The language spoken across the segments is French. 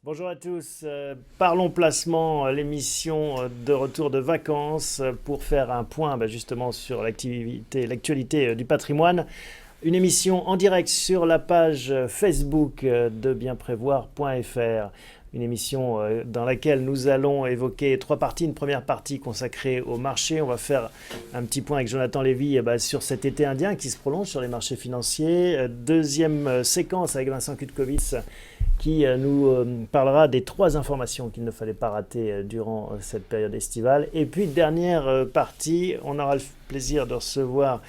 Bonjour à tous, Parlons Placement, l'émission de retour de vacances pour faire un point justement sur l'actualité du patrimoine. Une émission en direct sur la page Facebook de bienprévoir.fr. Une émission dans laquelle nous allons évoquer 3 parties. Une première partie consacrée au marché. On va faire un petit point avec Jonathan Lévy sur cet été indien qui se prolonge sur les marchés financiers. Deuxième séquence avec Vincent Kutkovitz qui nous parlera des 3 informations qu'il ne fallait pas rater durant cette période estivale. Et puis, dernière partie, on aura le plaisir de recevoir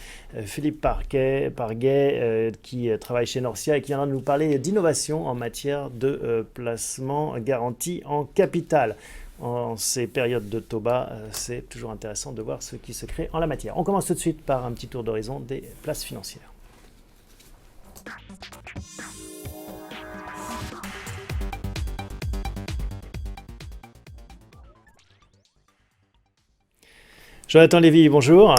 Philippe Parguet qui travaille chez Norcia et qui viendra nous parler d'innovation en matière de placement garanti en capital. En ces périodes de taux bas, c'est toujours intéressant de voir ce qui se crée en la matière. On commence tout de suite par un petit tour d'horizon des places financières. Jonathan Lévy, bonjour.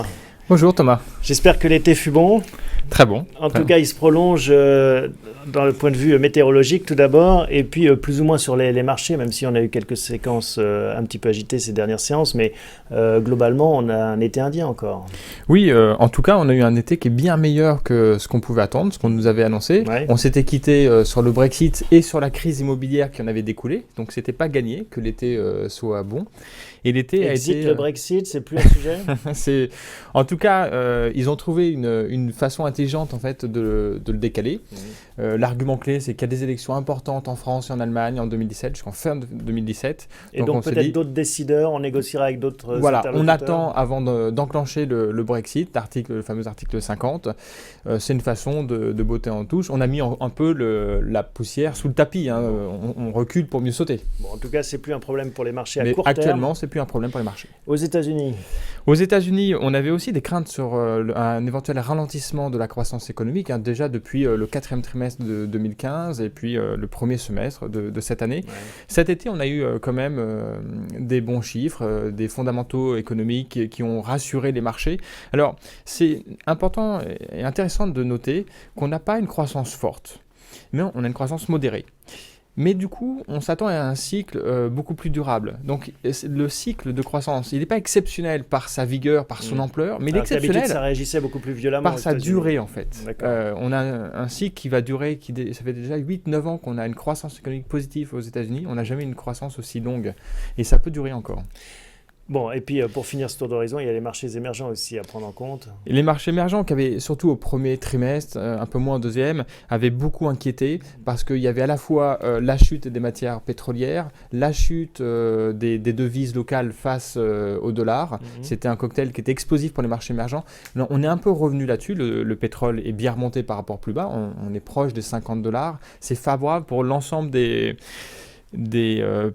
Bonjour Thomas. J'espère que l'été fut bon. Très bon. En tout cas, il se prolonge dans le point de vue météorologique tout d'abord, et puis plus ou moins sur les marchés, même si on a eu quelques séquences un petit peu agitées ces dernières séances, mais globalement, on a un été indien encore. Oui, en tout cas, on a eu un été qui est bien meilleur que ce qu'on pouvait attendre, ce qu'on nous avait annoncé. Ouais. On s'était quitté sur le Brexit et sur la crise immobilière qui en avait découlé, donc c'était pas gagné que l'été soit bon. Et l'été a été... le Brexit, c'est plus un sujet. En tout cas, ils ont trouvé une façon intelligente en fait de le décaler. L'argument clé, c'est qu'il y a des élections importantes en France et en Allemagne en 2017, jusqu'en fin 2017. Et donc peut-être d'autres décideurs, on négociera avec d'autres interlocuteurs. On attend avant d'enclencher le Brexit, le fameux article 50. C'est une façon de botter en touche. On a mis un peu la poussière sous le tapis. Hein. On recule pour mieux sauter. Bon, en tout cas, c'est plus un problème pour les marchés à court terme. Actuellement, c'est plus un problème pour les marchés. Aux États-Unis, on avait aussi des craintes sur un éventuel ralentissement de la croissance économique, déjà depuis le 4e trimestre de 2015 et puis le premier semestre de cette année. Ouais. Cet été, on a eu quand même des bons chiffres, des fondamentaux économiques qui ont rassuré les marchés. Alors, c'est important et intéressant de noter qu'on n'a pas une croissance forte, mais on a une croissance modérée. Mais du coup, on s'attend à un cycle beaucoup plus durable. Donc, le cycle de croissance, il n'est pas exceptionnel par sa vigueur, par son ampleur, mais il est exceptionnel ça réagissait beaucoup plus violemment par sa durée, en fait. On a un cycle qui va durer, ça fait déjà 8-9 ans qu'on a une croissance économique positive aux États-Unis. On n'a jamais eu une croissance aussi longue. Et ça peut durer encore. Bon, et puis pour finir ce tour d'horizon, il y a les marchés émergents aussi à prendre en compte. Et les marchés émergents qui avaient, surtout au premier trimestre, un peu moins au deuxième, avaient beaucoup inquiété parce qu'il y avait à la fois la chute des matières pétrolières, la chute des devises locales face au dollar. C'était un cocktail qui était explosif pour les marchés émergents. Alors, on est un peu revenu là-dessus. Le pétrole est bien remonté par rapport plus bas. On est proche des $50. C'est favorable pour l'ensemble des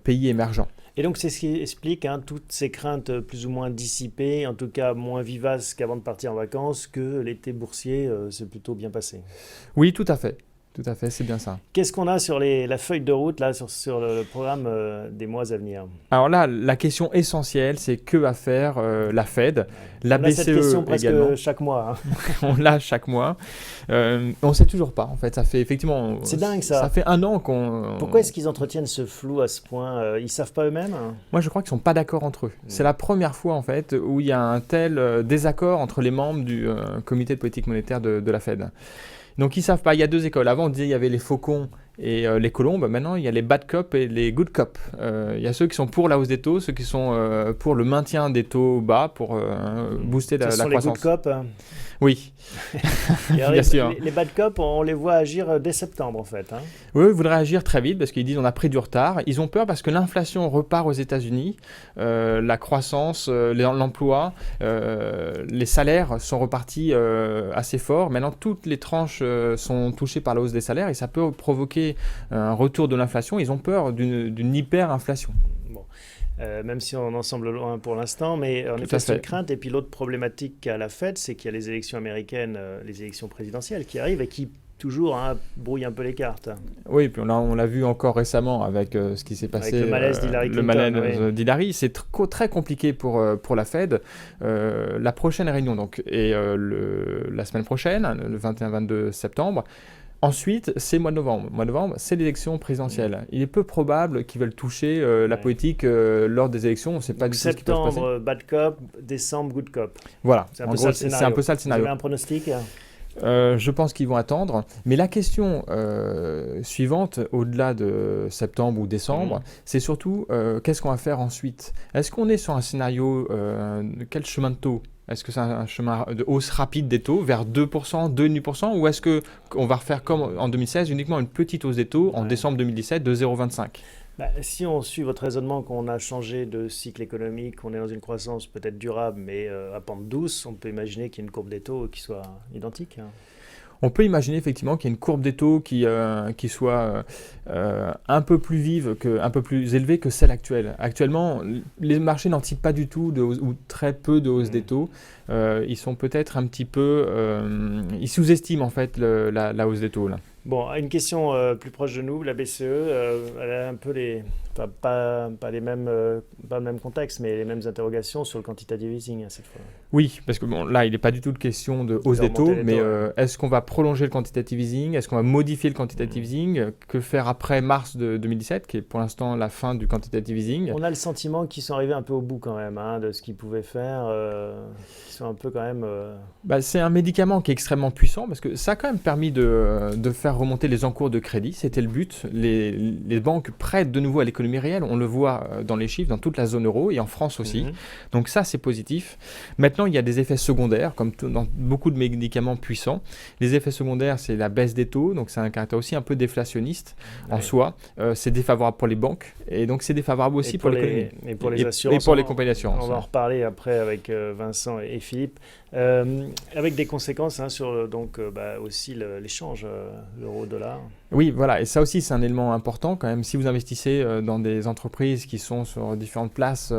pays émergents. Et donc, c'est ce qui explique toutes ces craintes plus ou moins dissipées, en tout cas moins vivaces qu'avant de partir en vacances, que l'été boursier s'est plutôt bien passé. Oui, tout à fait. Tout à fait, c'est bien ça. Qu'est-ce qu'on a sur la feuille de route, là, sur le programme des mois à venir? Alors là, la question essentielle, c'est que va faire la Fed, la BCE cette question presque également. Chaque mois. On l'a chaque mois. On ne sait toujours pas, en fait. Ça fait effectivement... C'est dingue, ça. Ça fait 1 an qu'on... Pourquoi est-ce qu'ils entretiennent ce flou à ce point? Ils ne savent pas eux-mêmes? Moi, je crois qu'ils ne sont pas d'accord entre eux. C'est la première fois, en fait, où il y a un tel désaccord entre les membres du comité de politique monétaire de la Fed. Donc, ils ne savent pas. Il y a 2 écoles. Avant, on disait qu'il y avait les faucons et les colombes. Maintenant, il y a les bad cops et les good cops. Il y a ceux qui sont pour la hausse des taux, ceux qui sont pour le maintien des taux bas, pour booster la croissance. Ce sont les good cops Oui, alors, bien sûr. Les bad cops, on les voit agir dès septembre, en fait. Oui, ils voudraient agir très vite parce qu'ils disent qu'on a pris du retard. Ils ont peur parce que l'inflation repart aux États-Unis, la croissance, l'emploi, les salaires sont repartis assez forts. Maintenant, toutes les tranches sont touchées par la hausse des salaires et ça peut provoquer un retour de l'inflation. Ils ont peur d'une hyperinflation. Bon. Même si on en semble loin pour l'instant, mais en effet, c'est une crainte. Et puis l'autre problématique qu'a la Fed, c'est qu'il y a les élections américaines, les élections présidentielles qui arrivent et qui toujours brouille un peu les cartes. Oui, puis on l'a vu encore récemment avec ce qui s'est passé. Avec le malaise d'Hillary Clinton. Le malaise d'Hillary, c'est très compliqué pour la Fed. La prochaine réunion donc, est la semaine prochaine, le 21-22 septembre. Ensuite, c'est mois de novembre. Mois de novembre, c'est l'élection présidentielle. Il est peu probable qu'ils veulent toucher la politique lors des élections. On ne sait pas du tout ce qui peut se passer. Septembre, bad cop, décembre, good cop. Voilà, c'est un peu ça le scénario. Vous avez un pronostic ? Je pense qu'ils vont attendre. Mais la question suivante, au-delà de septembre ou décembre, c'est surtout qu'est-ce qu'on va faire ensuite ? Est-ce qu'on est sur un scénario quel chemin de taux ? Est-ce que c'est un chemin de hausse rapide des taux vers 2%, 2,5% ou est-ce qu'on va refaire comme en 2016, uniquement une petite hausse des taux en décembre 2017 de 0,25 ? Si on suit votre raisonnement qu'on a changé de cycle économique, qu'on est dans une croissance peut-être durable mais à pente douce, on peut imaginer qu'il y ait une courbe des taux qui soit identique. On peut imaginer effectivement qu'il y ait une courbe des taux qui soit un peu plus vive, un peu plus élevée que celle actuelle. Actuellement, les marchés n'anticipent pas du tout ou très peu de hausse des taux. Ils sont peut-être un petit peu... ils sous-estiment en fait la hausse des taux là. Bon, une question plus proche de nous, la BCE, elle a un peu pas le même contexte, mais les mêmes interrogations sur le quantitative easing cette fois. Oui, parce que là, il n'est pas du tout de question de hausse des taux, mais est-ce qu'on va prolonger le quantitative easing ? Est-ce qu'on va modifier le quantitative easing ? Que faire après mars de 2017, qui est pour l'instant la fin du quantitative easing ? On a le sentiment qu'ils sont arrivés un peu au bout quand même de ce qu'ils pouvaient faire. Ils sont un peu quand même... c'est un médicament qui est extrêmement puissant, parce que ça a quand même permis de faire remonter les encours de crédit. C'était le but. Les banques prêtent de nouveau à l'économie réelle. On le voit dans les chiffres, dans toute la zone euro et en France aussi. Donc ça, c'est positif. Maintenant, il y a des effets secondaires, comme dans beaucoup de médicaments puissants. Les effets secondaires, c'est la baisse des taux. Donc c'est un caractère aussi un peu déflationniste en soi. C'est défavorable pour les banques. Et donc c'est défavorable aussi pour l'économie. Et pour les assurances. Et pour les compagnies d'assurance. On va en reparler après avec Vincent et Philippe. Avec des conséquences sur aussi l'échange euro-dollar. Oui, voilà, et ça aussi c'est un élément important quand même. Si vous investissez dans des entreprises qui sont sur différentes places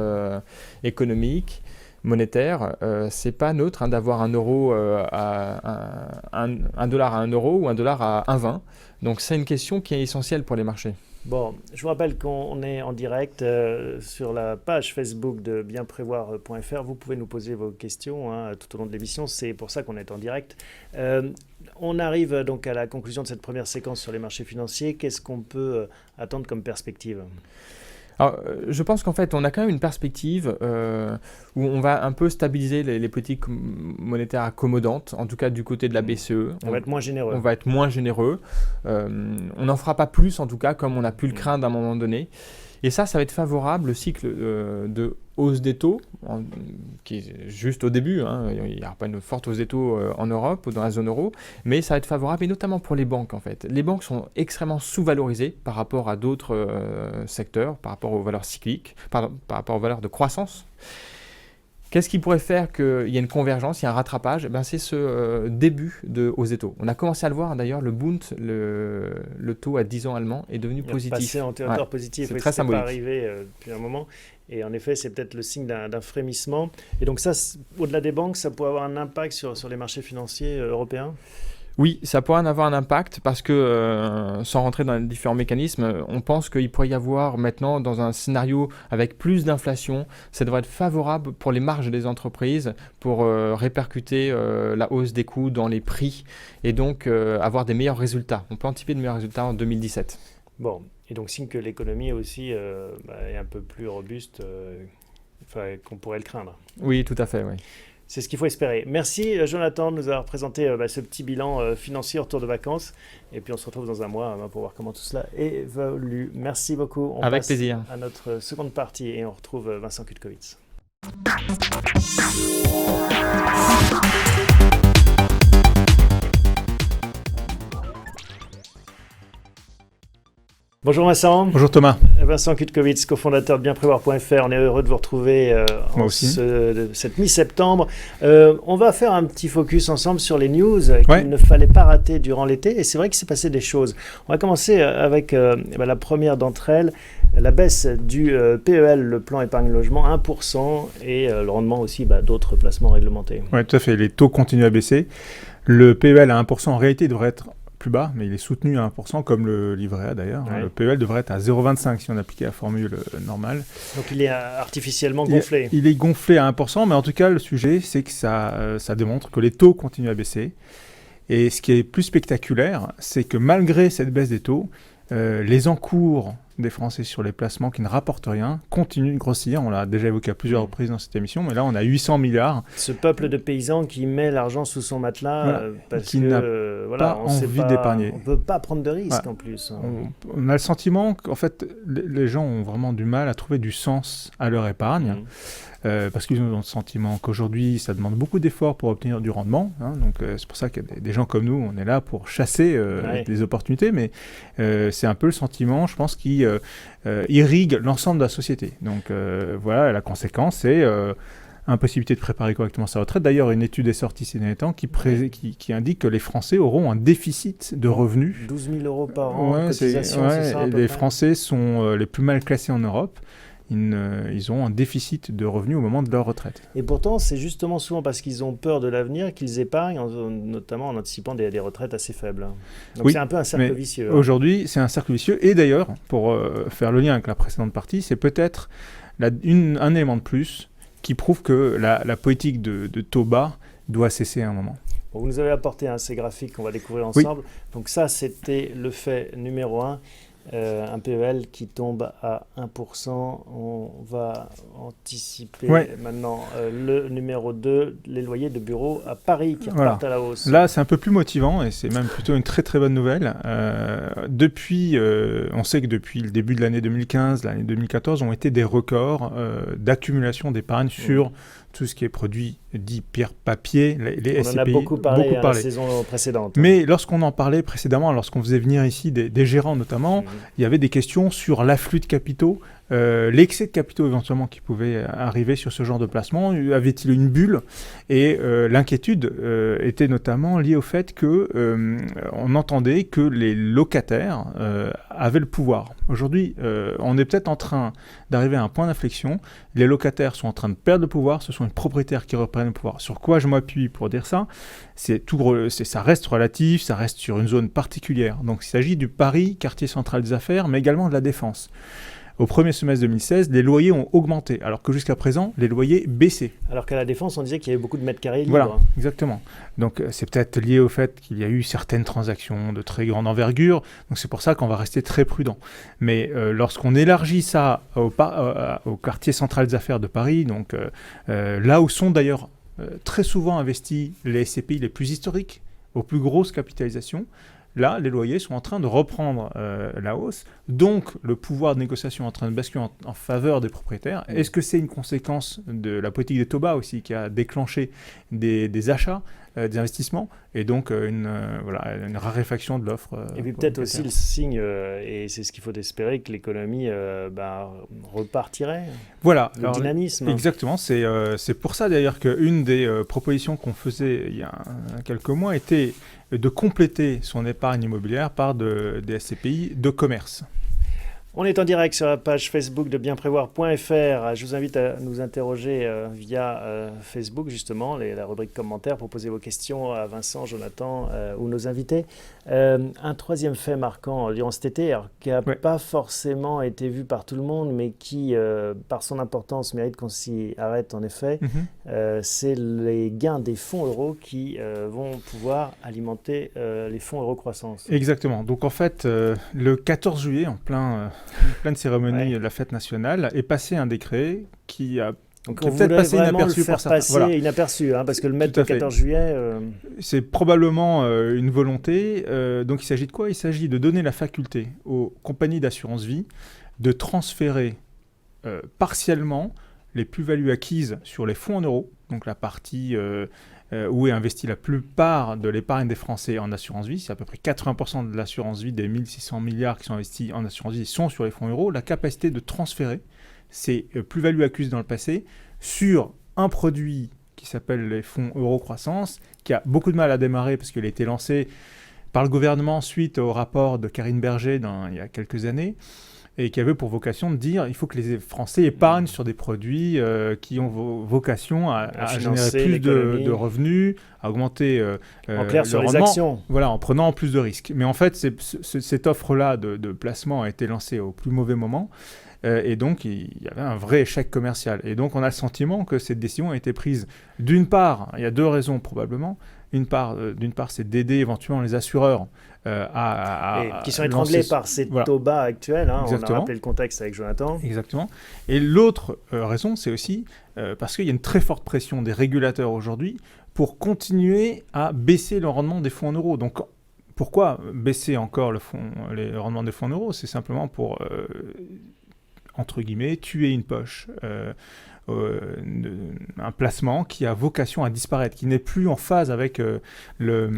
économiques, monétaires, c'est pas neutre d'avoir un euro un dollar à 1 euro ou un dollar à 1,20. Donc c'est une question qui est essentielle pour les marchés. Bon, je vous rappelle qu'on est en direct sur la page Facebook de bienprévoir.fr. Vous pouvez nous poser vos questions tout au long de l'émission. C'est pour ça qu'on est en direct. On arrive donc à la conclusion de cette première séquence sur les marchés financiers. Qu'est-ce qu'on peut attendre comme perspective ? Alors, je pense qu'en fait, on a quand même une perspective où on va un peu stabiliser les politiques monétaires accommodantes, en tout cas du côté de la BCE. On va être moins généreux. On va être moins généreux. On n'en fera pas plus, en tout cas, comme on a pu le craindre à un moment donné. Et ça va être favorable, le cycle de hausse des taux, qui est juste au début, il n'y aura pas une forte hausse des taux en Europe ou dans la zone euro, mais ça va être favorable, et notamment pour les banques en fait. Les banques sont extrêmement sous-valorisées par rapport à d'autres secteurs, par rapport aux valeurs cycliques, par rapport aux valeurs de croissance. Qu'est-ce qui pourrait faire qu'il y ait une convergence, il y a un rattrapage ? C'est ce début de hausse des taux. On a commencé à le voir d'ailleurs, le Bund, le taux à 10 ans allemand, est devenu positif. Passé en territoire positif, c'est très symbolique. Pas arrivé depuis un moment. Et en effet, c'est peut-être le signe d'un frémissement. Et donc ça, au-delà des banques, ça pourrait avoir un impact sur les marchés financiers européens ? Oui, ça pourrait en avoir un impact parce que, sans rentrer dans les différents mécanismes, on pense qu'il pourrait y avoir maintenant, dans un scénario avec plus d'inflation, ça devrait être favorable pour les marges des entreprises pour répercuter la hausse des coûts dans les prix et donc avoir des meilleurs résultats. On peut anticiper de meilleurs résultats en 2017. Bon, et donc signe que l'économie aussi est un peu plus robuste qu'on pourrait le craindre. Oui, tout à fait, oui. C'est ce qu'il faut espérer. Merci Jonathan de nous avoir présenté ce petit bilan financier au retour de vacances. Et puis on se retrouve dans un mois pour voir comment tout cela évolue. Merci beaucoup. On Avec passe plaisir. À notre seconde partie et on retrouve Vincent Kutkowitz. Bonjour Vincent. Bonjour Thomas. Vincent Kutkowitz, cofondateur de bienprévoir.fr. On est heureux de vous retrouver cette mi-septembre. On va faire un petit focus ensemble sur les news qu'il ne fallait pas rater durant l'été. Et c'est vrai qu'il s'est passé des choses. On va commencer avec la première d'entre elles, la baisse du PEL, le plan épargne logement, 1%, et le rendement aussi d'autres placements réglementés. Oui, tout à fait. Les taux continuent à baisser. Le PEL à 1% en réalité devrait être plus bas, mais il est soutenu à 1%, comme le livret A d'ailleurs. Ouais. Le PEL devrait être à 0,25 si on appliquait la formule normale. Donc il est artificiellement gonflé. Il est gonflé à 1%, mais en tout cas, le sujet, c'est que ça démontre que les taux continuent à baisser. Et ce qui est plus spectaculaire, c'est que malgré cette baisse des taux, les encours des Français sur les placements qui ne rapportent rien continuent de grossir. On l'a déjà évoqué à plusieurs reprises dans cette émission, mais là on a 800 milliards. Ce peuple de paysans qui met l'argent sous son matelas Voilà, parce qui que n'a voilà, pas envie d'épargner. On ne peut pas prendre de risques Ouais. en plus. On a le sentiment qu'en fait les gens ont vraiment du mal à trouver du sens à leur épargne. Parce qu'ils ont le sentiment qu'aujourd'hui, ça demande beaucoup d'efforts pour obtenir du rendement. Donc, c'est pour ça qu'il y a des gens comme nous, on est là pour chasser des opportunités. Mais c'est un peu le sentiment, je pense, qui irrigue l'ensemble de la société. Donc, voilà, la conséquence, c'est impossibilité de préparer correctement sa retraite. D'ailleurs, une étude est sortie ces derniers temps qui indique que les Français auront un déficit de revenus. 12 000 euros par an de cotisation, c'est ça, à peu les près. Français sont les plus mal classés en Europe. Ils ont un déficit de revenus au moment de leur retraite. Et pourtant, c'est justement souvent parce qu'ils ont peur de l'avenir qu'ils épargnent, notamment en anticipant des retraites assez faibles. Donc c'est un peu un cercle vicieux. Aujourd'hui, c'est un cercle vicieux. Et d'ailleurs, pour faire le lien avec la précédente partie, c'est peut-être un élément de plus qui prouve que la politique de taux bas doit cesser à un moment. Bon, vous nous avez apporté ces graphiques qu'on va découvrir ensemble. Oui. Donc ça, c'était le fait numéro 1. Un PEL qui tombe à 1%. On va anticiper maintenant le numéro 2, les loyers de bureaux à Paris qui repartent à la hausse. Là, c'est un peu plus motivant et c'est même plutôt une très très bonne nouvelle. On sait que depuis le début de l'année 2015, l'année 2014 ont été des records d'accumulation d'épargne sur tout ce qui est produit dit pierre-papier, les SCPI. On en a beaucoup parlé la saison précédente. Mais lorsqu'on en parlait précédemment, lorsqu'on faisait venir ici des gérants notamment, il y avait des questions sur l'afflux de capitaux, l'excès de capitaux éventuellement qui pouvait arriver sur ce genre de placement. Avait-il une bulle? Et l'inquiétude était notamment liée au fait qu'on entendait que les locataires avaient le pouvoir. Aujourd'hui, on est peut-être en train d'arriver à un point d'inflexion. Les locataires sont en train de perdre le pouvoir, ce sont les propriétaires qui reprennent le pouvoir. Sur quoi je m'appuie pour dire ça? Ça reste relatif, ça reste sur une zone particulière. Donc il s'agit du Paris, quartier central des affaires, mais également de la Défense. Au premier semestre 2016, les loyers ont augmenté, alors que jusqu'à présent, les loyers baissaient. Alors qu'à la Défense, on disait qu'il y avait beaucoup de mètres carrés libres. Voilà, exactement. Donc c'est peut-être lié au fait qu'il y a eu certaines transactions de très grande envergure, donc c'est pour ça qu'on va rester très prudent. Mais lorsqu'on élargit ça au quartier central des affaires de Paris, donc là où sont d'ailleurs très souvent investis les SCPI les plus historiques, aux plus grosses capitalisations, là, les loyers sont en train de reprendre la hausse. Donc, le pouvoir de négociation est en train de basculer en faveur des propriétaires. Est-ce que c'est une conséquence de la politique des taux bas aussi qui a déclenché des achats, des investissements et donc une raréfaction de l'offre Et puis peut-être aussi le signe, et c'est ce qu'il faut espérer, que l'économie repartirait. Voilà. Le dynamisme. Exactement. C'est pour ça d'ailleurs qu'une des propositions qu'on faisait il y a quelques mois était de compléter son épargne immobilière par des SCPI de commerce. On est en direct sur la page Facebook de bienprévoir.fr. Je vous invite à nous interroger via Facebook, justement, la rubrique commentaires, pour poser vos questions à Vincent, Jonathan ou nos invités. Un troisième fait marquant durant cet été, alors, qui n'a pas forcément été vu par tout le monde, mais qui, par son importance, mérite qu'on s'y arrête en effet, c'est les gains des fonds euros qui vont pouvoir alimenter les fonds euro croissance. Exactement. Donc en fait, le 14 juillet, en pleine cérémonie de la fête nationale, est passé un décret qui a peut-être passé inaperçu pour certains. Voilà. Inaperçu, parce que le mettre le 14 juillet... C'est probablement une volonté. Donc il s'agit de quoi? Il s'agit de donner la faculté aux compagnies d'assurance vie de transférer partiellement les plus-values acquises sur les fonds en euros, donc la partie où est investie la plupart de l'épargne des Français en assurance vie. C'est à peu près 80% de l'assurance vie, des 1600 milliards qui sont investis en assurance vie sont sur les fonds euros. La capacité de transférer ces plus-values acquises dans le passé sur un produit qui s'appelle les fonds euro croissance, qui a beaucoup de mal à démarrer parce qu'il a été lancé par le gouvernement suite au rapport de Karine Berger il y a quelques années. et qui avait pour vocation de dire il faut que les Français épargnent sur des produits qui ont vocation à générer plus de revenus, à augmenter en clair, sur le les rendement, actions. voilà, en prenant plus de risques. Mais en fait, cette offre-là de placement a été lancée au plus mauvais moment. Et donc, il y avait un vrai échec commercial. Et donc, on a le sentiment que cette décision a été prise, d'une part, il y a deux raisons probablement. D'une part, c'est d'aider éventuellement les assureurs qui sont étranglés par ces taux bas actuels. On a rappelé le contexte avec Jonathan. Exactement. Et l'autre raison, c'est aussi parce qu'il y a une très forte pression des régulateurs aujourd'hui pour continuer à baisser le rendement des fonds en euros. Donc, pourquoi baisser encore les rendements des fonds en euros ? C'est simplement pour... entre guillemets, tuer une poche, un placement qui a vocation à disparaître, qui n'est plus en phase avec le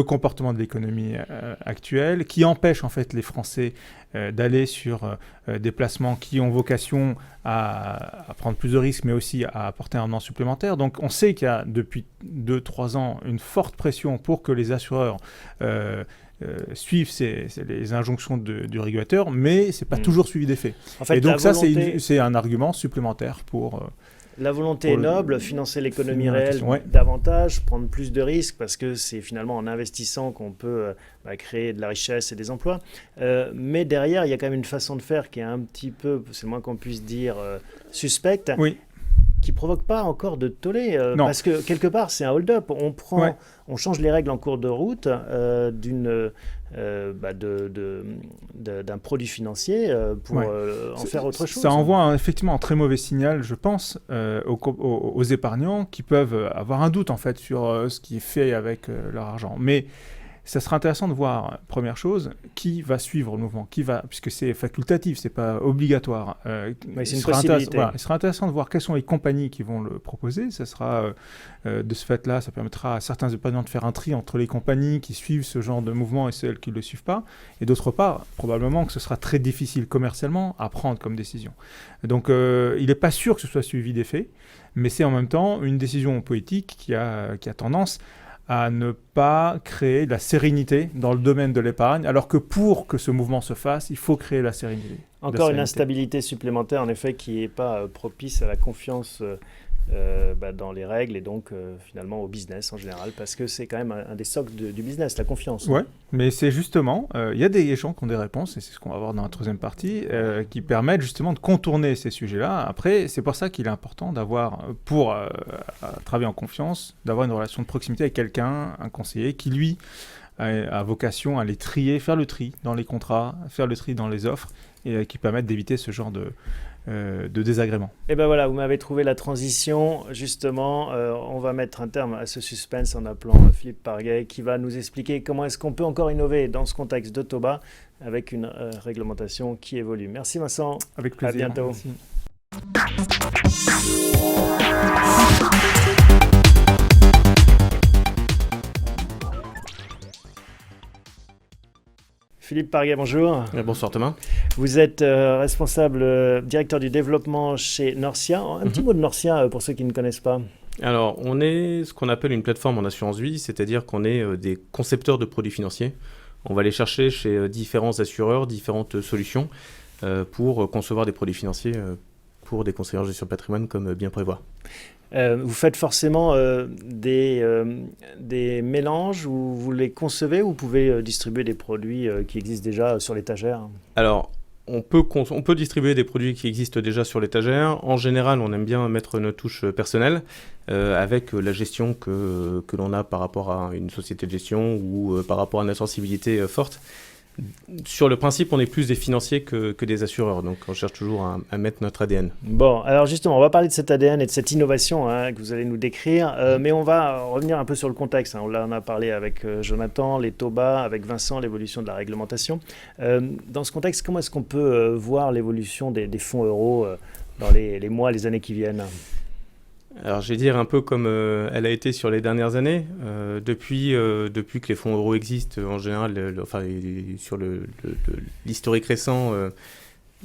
comportement de l'économie actuelle, qui empêche en fait les Français d'aller sur des placements qui ont vocation à prendre plus de risques, mais aussi à apporter un rendement supplémentaire. Donc on sait qu'il y a depuis 2-3 ans une forte pression pour que les assureurs suivent les injonctions du régulateur, mais ce n'est pas toujours suivi d'effet. En fait, et donc ça, c'est un argument supplémentaire pour... la volonté est noble, financer l'économie réelle davantage, prendre plus de risques, parce que c'est finalement en investissant qu'on peut créer de la richesse et des emplois. Mais derrière, il y a quand même une façon de faire qui est un petit peu, c'est le moins qu'on puisse dire, suspecte. Oui. Qui provoque pas encore de tollé, parce que quelque part c'est un hold-up. On change les règles en cours de route d'un produit financier pour en faire autre chose. Ça envoie effectivement un très mauvais signal, je pense, aux épargnants qui peuvent avoir un doute en fait sur ce qui est fait avec leur argent. Mais ça sera intéressant de voir, première chose, qui va suivre le mouvement, puisque c'est facultatif, c'est pas obligatoire. C'est une possibilité. Il sera intéressant de voir quelles sont les compagnies qui vont le proposer. Ça sera, de ce fait-là, ça permettra à certains épargnants de faire un tri entre les compagnies qui suivent ce genre de mouvement et celles qui ne le suivent pas. Et d'autre part, probablement que ce sera très difficile commercialement à prendre comme décision. Donc, il n'est pas sûr que ce soit suivi d'effet, mais c'est en même temps une décision politique qui a tendance à ne pas créer de la sérénité dans le domaine de l'épargne, alors que pour que ce mouvement se fasse, il faut créer la sérénité. Encore une instabilité supplémentaire, en effet, qui n'est pas propice à la confiance dans les règles et donc finalement au business en général, parce que c'est quand même un des socles du business, la confiance. Oui, mais c'est justement, il y a des gens qui ont des réponses, et c'est ce qu'on va voir dans la troisième partie, qui permettent justement de contourner ces sujets-là. Après, c'est pour ça qu'il est important d'avoir, pour travailler en confiance, d'avoir une relation de proximité avec quelqu'un, un conseiller, qui lui a vocation à les trier, faire le tri dans les contrats, faire le tri dans les offres, et qui permettent d'éviter ce genre de désagrément. Et ben voilà, vous m'avez trouvé la transition. Justement, on va mettre un terme à ce suspense en appelant Philippe Parguet, qui va nous expliquer comment est-ce qu'on peut encore innover dans ce contexte de taux bas avec une réglementation qui évolue. Merci Vincent. Avec plaisir. À bientôt. Merci. Philippe Parguet, bonjour. Bonsoir Thomas. Vous êtes responsable, directeur du développement chez Norcia. Un petit mot de Norcia pour ceux qui ne connaissent pas. Alors, on est ce qu'on appelle une plateforme en assurance vie, c'est-à-dire qu'on est des concepteurs de produits financiers. On va aller chercher chez différents assureurs différentes solutions pour concevoir des produits financiers pour des conseillers en gestion de patrimoine comme bien prévoit. Vous faites forcément des mélanges où vous les concevez ou vous pouvez distribuer des produits qui existent déjà sur l'étagère ? Alors, on peut distribuer des produits qui existent déjà sur l'étagère. En général, on aime bien mettre notre touche personnelle avec la gestion que l'on a par rapport à une société de gestion ou par rapport à une sensibilité forte. Sur le principe, on est plus des financiers que des assureurs, donc on cherche toujours à mettre notre ADN. Bon, alors justement, on va parler de cet ADN et de cette innovation que vous allez nous décrire, mais on va revenir un peu sur le contexte. On en a parlé avec Jonathan, les taux bas, avec Vincent, l'évolution de la réglementation. Dans ce contexte, comment est-ce qu'on peut voir l'évolution des fonds euros dans les mois, les années qui viennent ? Alors, je vais dire un peu comme elle a été sur les dernières années. Depuis que les fonds euros existent, en général, sur l'historique récent,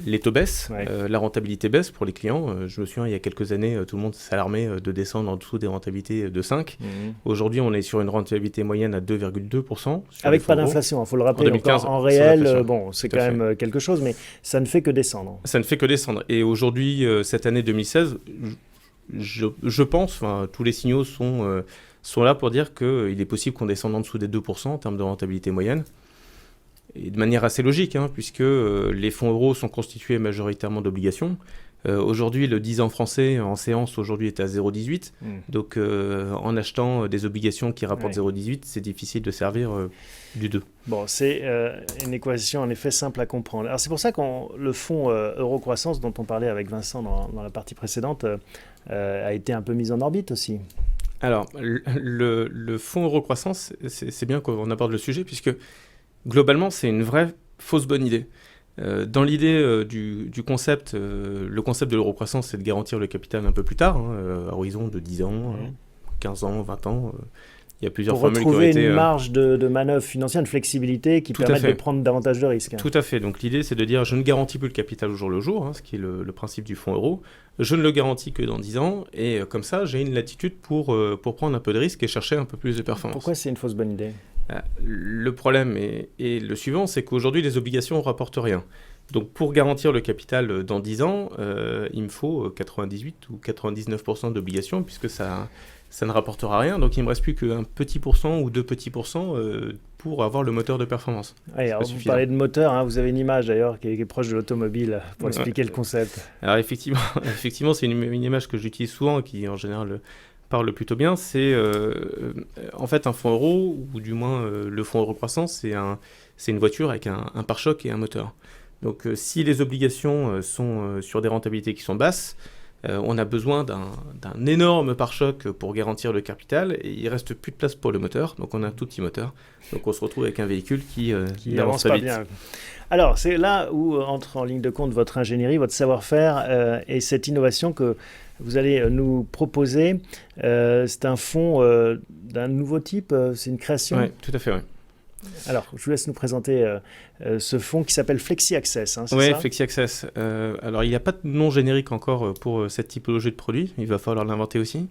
les taux baissent, Ouais. la rentabilité baisse pour les clients. Je me souviens, il y a quelques années, tout le monde s'alarmait de descendre en dessous des rentabilités de 5. Aujourd'hui, on est sur une rentabilité moyenne à 2,2%. Avec pas d'inflation, il faut le rappeler. En 2015, en sans réel, inflation. bon, c'est Tout à quand fait. même quelque chose, mais ça ne fait que descendre. Ça ne fait que descendre. Et aujourd'hui, cette année 2016, je pense, tous les signaux sont là pour dire qu'il est possible qu'on descende en dessous des 2% en termes de rentabilité moyenne. Et de manière assez logique, puisque les fonds euros sont constitués majoritairement d'obligations. Aujourd'hui, le 10 ans français en séance aujourd'hui est à 0,18. Donc, en achetant des obligations qui rapportent 0,18, c'est difficile de servir du 2. Bon, c'est une équation en effet simple à comprendre. Alors c'est pour ça que le fonds Eurocroissance dont on parlait avec Vincent dans la partie précédente a été un peu mis en orbite aussi. Alors, le fonds Eurocroissance, c'est bien qu'on aborde le sujet, puisque globalement, c'est une vraie fausse bonne idée. Dans l'idée du concept, le concept de l'eurocroissance, c'est de garantir le capital un peu plus tard, à horizon de 10 ans, 15 ans, 20 ans. Il y a plusieurs formules qui ont été... Pour retrouver une marge de manœuvre financière, une flexibilité qui permette de prendre davantage de risques. Tout à fait. Donc l'idée, c'est de dire, je ne garantis plus le capital au jour le jour, ce qui est le principe du fonds euro. Je ne le garantis que dans 10 ans. Et comme ça, j'ai une latitude pour prendre un peu de risque et chercher un peu plus de performance. Pourquoi c'est une fausse bonne idée ? Le problème est le suivant, c'est qu'aujourd'hui, les obligations ne rapportent rien. Donc pour garantir le capital dans 10 ans, il me faut 98 ou 99% d'obligations, puisque ça ne rapportera rien. Donc il ne me reste plus qu'un petit pourcent ou 2 petits pourcents pour avoir le moteur de performance. Ouais, alors vous parlez de moteur, vous avez une image d'ailleurs qui est proche de l'automobile pour expliquer le concept. Alors effectivement c'est une image que j'utilise souvent et qui en général parle plutôt bien. C'est en fait un fonds euro, ou du moins le fonds Eurocroissance, c'est une voiture avec un pare-choc et un moteur. Donc si les obligations sont sur des rentabilités qui sont basses, on a besoin d'un énorme pare-choc pour garantir le capital et il ne reste plus de place pour le moteur, donc on a un tout petit moteur. Donc on se retrouve avec un véhicule qui n'avance pas bien. Alors c'est là où entre en ligne de compte votre ingénierie, votre savoir-faire et cette innovation que vous allez nous proposer. C'est un fonds d'un nouveau type, c'est une création ? Oui, tout à fait, oui. Alors, je vous laisse nous présenter ce fonds qui s'appelle Flexi Access, c'est ça ? Oui, Flexi Access. Alors, il n'y a pas de nom générique encore pour cette typologie de produit. Il va falloir l'inventer aussi.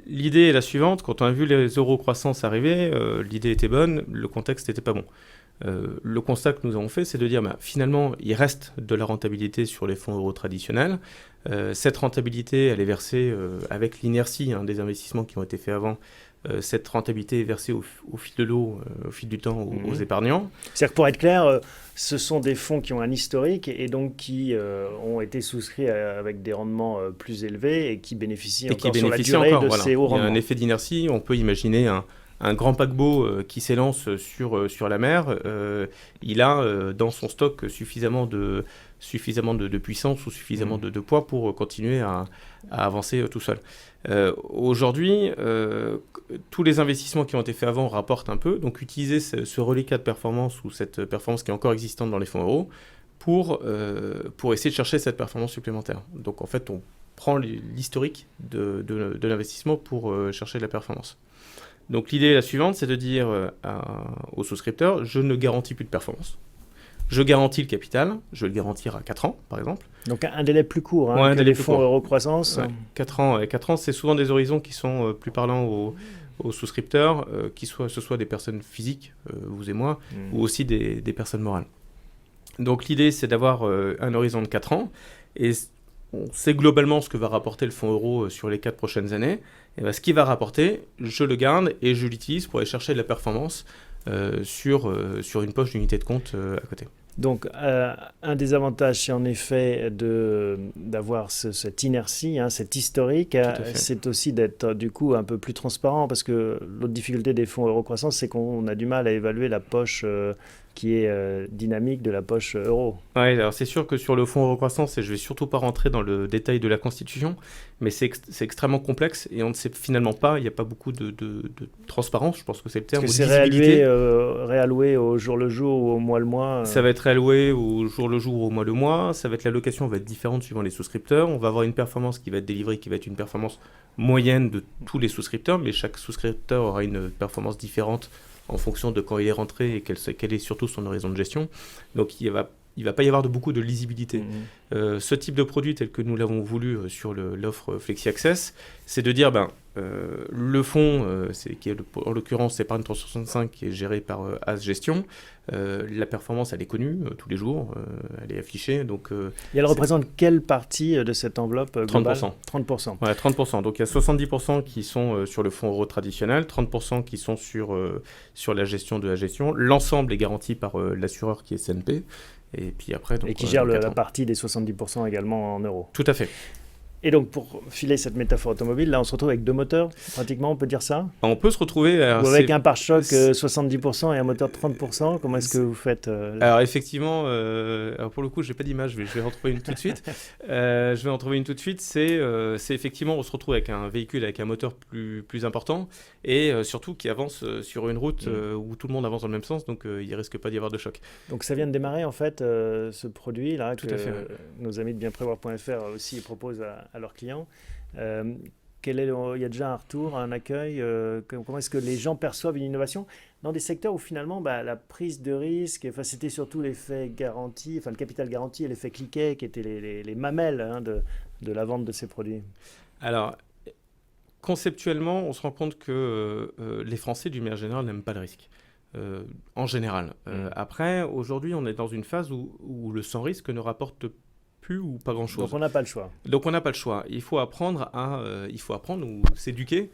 L'idée est la suivante. Quand on a vu les eurocroissance arriver, l'idée était bonne, le contexte n'était pas bon. Le constat que nous avons fait, c'est de dire finalement, il reste de la rentabilité sur les fonds euros traditionnels. Cette rentabilité, elle est versée avec l'inertie des investissements qui ont été faits avant. Cette rentabilité est versée au fil de l'eau, au fil du temps aux épargnants. C'est-à-dire que pour être clair, ce sont des fonds qui ont un historique et donc qui ont été souscrits avec des rendements plus élevés et qui bénéficient sur la durée de ces hauts rendements. Il y a un effet d'inertie. On peut imaginer un grand paquebot qui s'élance sur la mer. Il a dans son stock suffisamment de puissance ou suffisamment de poids pour continuer à avancer tout seul. Aujourd'hui, tous les investissements qui ont été faits avant rapportent un peu, donc utiliser ce reliquat de performance ou cette performance qui est encore existante dans les fonds euros pour essayer de chercher cette performance supplémentaire. Donc en fait, on prend l'historique de l'investissement pour chercher de la performance. Donc l'idée est la suivante, c'est de dire aux souscripteurs, je ne garantis plus de performance. Je garantis le capital, je vais le garantir à 4 ans, par exemple. Donc un délai plus court que les fonds Eurocroissance. 4 ans, c'est souvent des horizons qui sont plus parlants aux souscripteurs, que ce soit des personnes physiques, vous et moi, ou aussi des personnes morales. Donc l'idée, c'est d'avoir un horizon de 4 ans, et on sait globalement ce que va rapporter le fonds euro sur les 4 prochaines années. Et ce qu'il va rapporter, je le garde et je l'utilise pour aller chercher de la performance sur une poche d'unité de compte à côté. Donc, un des avantages, c'est en effet d'avoir cette inertie, cet historique. C'est aussi d'être du coup un peu plus transparent parce que l'autre difficulté des fonds Eurocroissance, c'est qu'on a du mal à évaluer la poche qui est dynamique de la poche euro. Oui, alors c'est sûr que sur le fonds Eurocroissance, et je ne vais surtout pas rentrer dans le détail de la constitution, mais c'est extrêmement complexe et on ne sait finalement pas, il n'y a pas beaucoup de transparence, je pense que c'est le terme. Est-ce que c'est réalloué au jour le jour ou au mois le mois Ça va être réalloué au jour le jour ou au mois le mois, l'allocation va être différente suivant les souscripteurs, on va avoir une performance qui va être délivrée, qui va être une performance moyenne de tous les souscripteurs, mais chaque souscripteur aura une performance différente en fonction de quand il est rentré et quel est surtout son horizon de gestion. Donc il va il ne va pas y avoir beaucoup de lisibilité. Ce type de produit tel que nous l'avons voulu sur l'offre Flexi Access, c'est de dire le fonds, en l'occurrence Épargne 365 qui est géré par As Gestion, la performance elle est connue tous les jours, elle est affichée. Donc, et elle représente quelle partie de cette enveloppe globale ? 30%. 30%. Ouais, 30%. Donc il y a 70% qui sont sur le fonds euro traditionnel, 30% qui sont sur la gestion de la gestion. L'ensemble est garanti par l'assureur qui est CNP. Et puis après, donc, et qui gère la partie des 70% également en euros. Tout à fait. Et donc, pour filer cette métaphore automobile, là, on se retrouve avec deux moteurs, pratiquement, on peut dire ça ? On peut se retrouver... Ou avec un pare-choc 70% et un moteur 30%, comment est-ce que vous faites Alors, effectivement, pour le coup, je n'ai pas d'image, je vais en trouver une tout de suite. C'est effectivement, on se retrouve avec un véhicule avec un moteur plus important et surtout qui avance sur une route où tout le monde avance dans le même sens, donc il ne risque pas d'y avoir de choc. Donc, ça vient de démarrer, en fait, ce produit-là, tout à fait, nos amis de bienprévoir.fr aussi proposent à leurs clients. Il y a déjà un retour, un accueil. Comment est-ce que les gens perçoivent une innovation dans des secteurs où finalement la prise de risque, c'était surtout l'effet garanti, le capital garanti et l'effet cliquet qui étaient les mamelles de la vente de ces produits. Alors, conceptuellement, on se rend compte que les Français, d'une manière générale, n'aiment pas le risque. En général. Après, aujourd'hui, on est dans une phase où le sans risque ne rapporte plus ou pas grand-chose. Donc on n'a pas le choix. Il faut apprendre ou s'éduquer,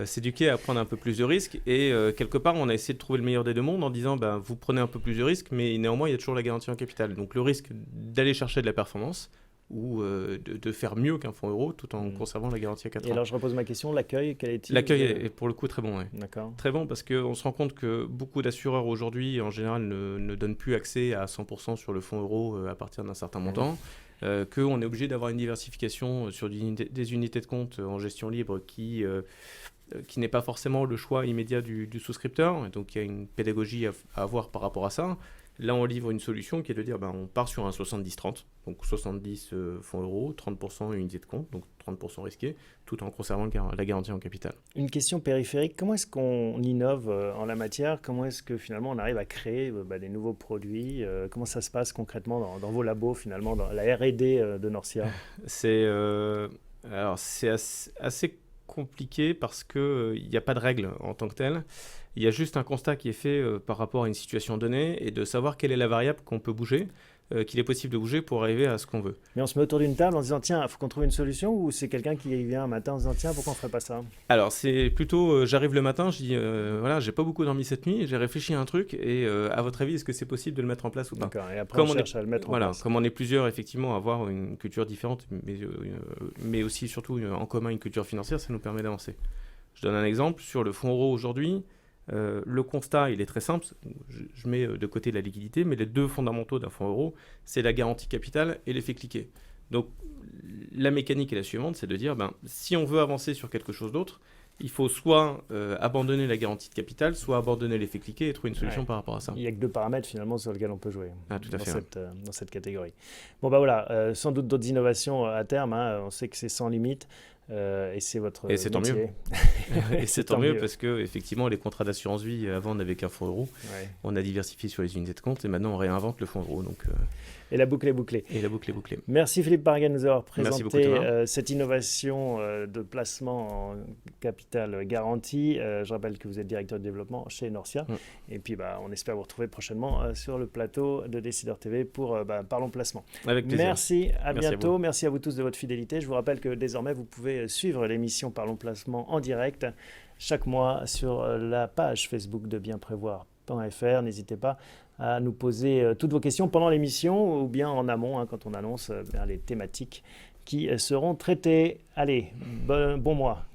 s'éduquer à prendre un peu plus de risques. Et quelque part, on a essayé de trouver le meilleur des deux mondes en disant, vous prenez un peu plus de risques, mais néanmoins, il y a toujours la garantie en capital. Donc le risque d'aller chercher de la performance ou de faire mieux qu'un fonds euro tout en conservant la garantie à 4 ans. Et alors je repose ma question, l'accueil, quel est-il ? L'accueil est pour le coup très bon. Ouais. D'accord. Très bon parce qu'on se rend compte que beaucoup d'assureurs aujourd'hui, en général, ne donnent plus accès à 100% sur le fonds euro à partir d'un certain montant. Qu'on est obligé d'avoir une diversification sur des unités de compte en gestion libre qui n'est pas forcément le choix immédiat du souscripteur. Et donc il y a une pédagogie à avoir par rapport à ça. Là, on livre une solution qui est de dire on part sur un 70-30, donc 70 fonds euros, 30% unité de compte, donc 30% risqué, tout en conservant la garantie en capital. Une question périphérique, comment est-ce qu'on innove en la matière ? Comment est-ce que finalement on arrive à créer des nouveaux produits ? Comment ça se passe concrètement dans vos labos, finalement, dans la R&D de Norcia ? C'est assez compliqué parce qu'il n'y a pas de règle en tant que telle. Il y a juste un constat qui est fait par rapport à une situation donnée et de savoir quelle est la variable qu'on peut bouger, qu'il est possible de bouger pour arriver à ce qu'on veut. Mais on se met autour d'une table en disant tiens, il faut qu'on trouve une solution, ou c'est quelqu'un qui vient un matin en disant tiens, pourquoi on ne ferait pas ça ? Alors c'est plutôt, j'arrive le matin, je dis voilà, j'ai pas beaucoup dormi cette nuit, j'ai réfléchi à un truc et à votre avis, est-ce que c'est possible de le mettre en place ou pas ? D'accord, et après on cherche à le mettre en place. Comme on est plusieurs effectivement à avoir une culture différente, mais aussi surtout en commun une culture financière, ça nous permet d'avancer. Je donne un exemple, sur le fonds euro aujourd'hui, le constat, il est très simple. Je mets de côté la liquidité, mais les deux fondamentaux d'un fonds euro, c'est la garantie capitale et l'effet cliquet. Donc, la mécanique est la suivante, c'est de dire, si on veut avancer sur quelque chose d'autre, il faut soit abandonner la garantie de capital, soit abandonner l'effet cliquet et trouver une solution par rapport à ça. Il n'y a que deux paramètres finalement sur lesquels on peut jouer tout à fait, dans cette catégorie. Bon, voilà, sans doute d'autres innovations à terme, on sait que c'est sans limite. Et c'est votre métier. Et c'est tant mieux. Et c'est tant mieux parce que effectivement les contrats d'assurance vie avant on n'avait qu'un fonds euro. On a diversifié sur les unités de compte et maintenant on réinvente le fonds euro. Donc et la boucle est bouclée. Merci Philippe Parguet de nous avoir présenté cette innovation de placement en capital garanti. Je rappelle que vous êtes directeur de développement chez Norcia. Et puis on espère vous retrouver prochainement sur le plateau de Décideur TV pour Parlons Placement. Avec plaisir. Merci, à bientôt. Merci à vous tous de votre fidélité. Je vous rappelle que désormais vous pouvez suivre l'émission Parlons Placement en direct chaque mois sur la page Facebook de bienprévoir.fr. N'hésitez pas à nous poser toutes vos questions pendant l'émission ou bien en amont quand on annonce les thématiques qui seront traitées. Allez, bon mois.